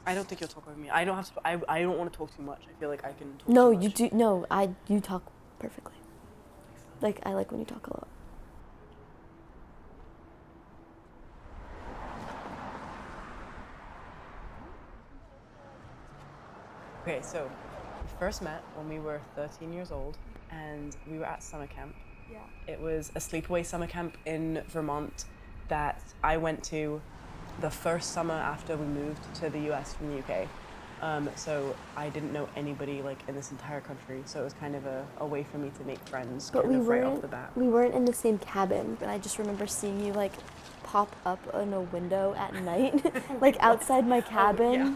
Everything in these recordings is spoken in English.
I don't think you'll talk over me. I don't have to. I don't want to talk too much. I feel like I can talk No, too much. you do. No, you talk perfectly. Like, I like when you talk a lot. Okay, so we first met when we were 13 years old, and we were at summer camp. Yeah. It was a sleepaway summer camp in Vermont that I went to the first summer after we moved to the US from the UK. So I didn't know anybody like in this entire country, so it was kind of a way for me to make friends But kind we of right off weren't. the bat. We weren't in the same cabin, and I just remember seeing you like pop up in a window at night, like outside my cabin. Yeah.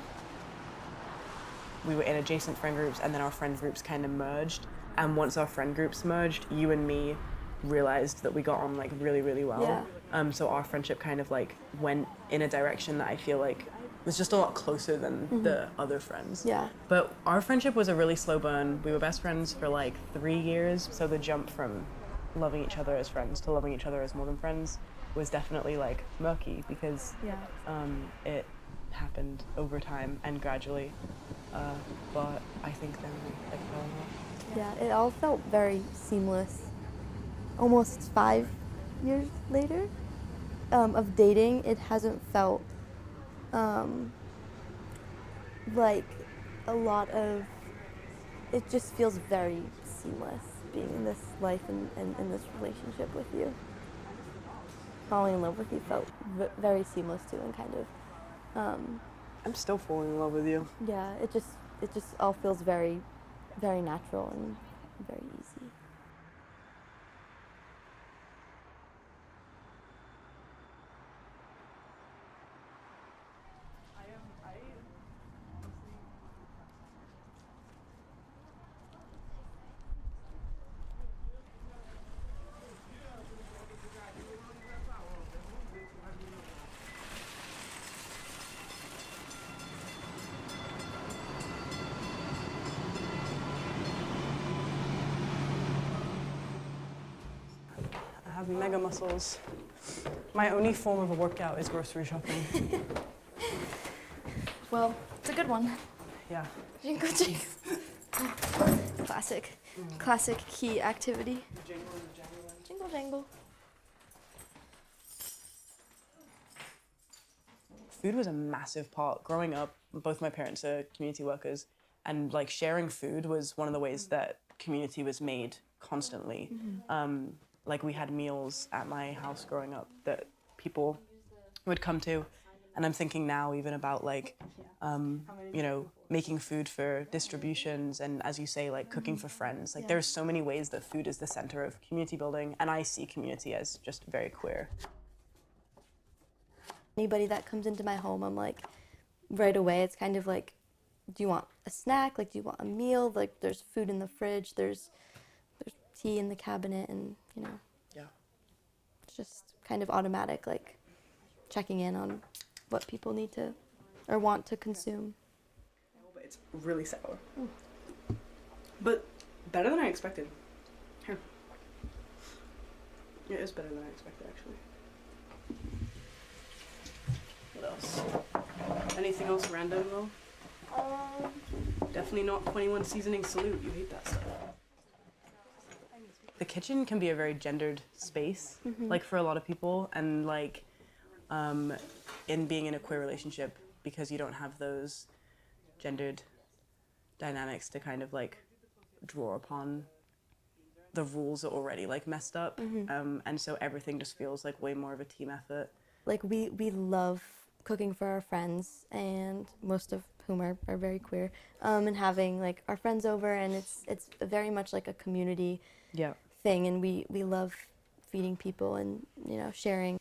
We were in adjacent friend groups, and then our friend groups kind of merged. And once our friend groups merged, you and me realized that we got on like really, really well. Yeah. So our friendship kind of like went in a direction that I feel like was just a lot closer than the other friends. Yeah. But our friendship was a really slow burn. We were best friends for like 3 years. So the jump from loving each other as friends to loving each other as more than friends was definitely like murky because Yeah. it happened over time and gradually. But I think then we like fell in love. Yeah, it all felt very seamless. Almost 5 years later of dating, it hasn't felt like a lot of. It just feels very seamless being in this life and in this relationship with you. Falling in love with you felt very seamless too, and kind of I'm still falling in love with you. yeah. It just all feels very, very natural and very easy. I have mega muscles. My only form of a workout is grocery shopping. Well, it's a good one. Yeah. Jingle jingle. Classic. Classic key activity. Jingle jangle. Food was a massive part. Growing up, both my parents are community workers, and like sharing food was one of the ways that community was made constantly. Like we had meals at my house growing up that people would come to, and I'm thinking now even about like, making food for distributions and, as you say, like cooking for friends. Like there's so many ways that food is the center of community building, and I see community as just very queer. Anybody that comes into my home, I'm like, right away, it's kind of like, do you want a snack? Like, do you want a meal? Like, there's food in the fridge, there's tea in the cabinet, and, Yeah. it's just kind of automatic, like, checking in on what people need to, or want to consume. But it's really sour. But better than I expected. Here. It is better than I expected, actually. What else? Anything else random, though? Definitely not 21 seasoning salute. You hate that stuff. The kitchen can be a very gendered space, like for a lot of people, and like in being in a queer relationship, because you don't have those gendered dynamics to kind of like draw upon, the rules are already like messed up, and so everything just feels like way more of a team effort. Like, we love cooking for our friends, and most of whom are very queer, and having like our friends over, and it's very much like a community Yeah. thing, and we love feeding people and sharing.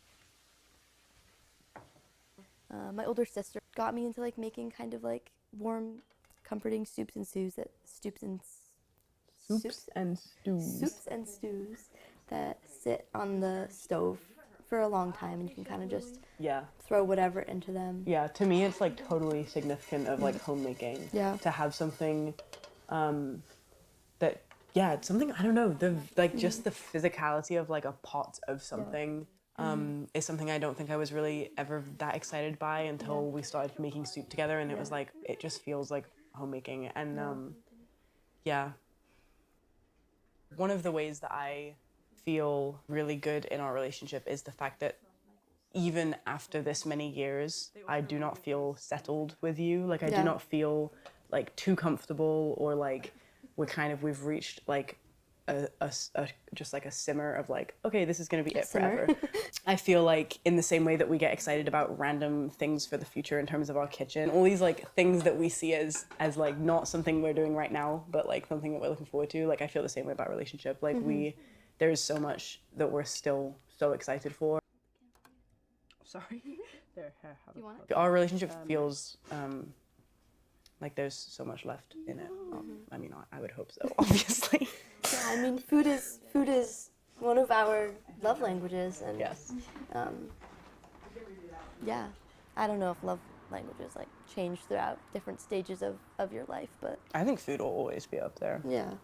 My older sister got me into like making kind of like warm, comforting soups and stews that soups and stews that sit on the stove for a long time, and you can kind of just throw whatever into them. Yeah, to me it's like totally significant of like homemaking. Yeah. To have something that, it's something, I don't know, the like just the physicality of like a pot of something is something I don't think I was really ever that excited by until we started making soup together, and it was like, it just feels like homemaking. And yeah. One of the ways that I feel really good in our relationship is the fact that even after this many years, I do not feel settled with you. Like, I do not feel like too comfortable, or like we've reached like just like a simmer of like, okay, this is going to be it forever. I feel like in the same way that we get excited about random things for the future in terms of our kitchen, all these like things that we see as like not something we're doing right now, but like something that we're looking forward to. Like, I feel the same way about relationship. Like there's so much that we're still so excited for. Sorry. There, you want it? Our relationship feels like there's so much left in it. I mean, I would hope so, obviously. Yeah, I mean, food is one of our love languages, and yes. Yeah, I don't know if love languages like change throughout different stages of your life, but I think food will always be up there. yeah.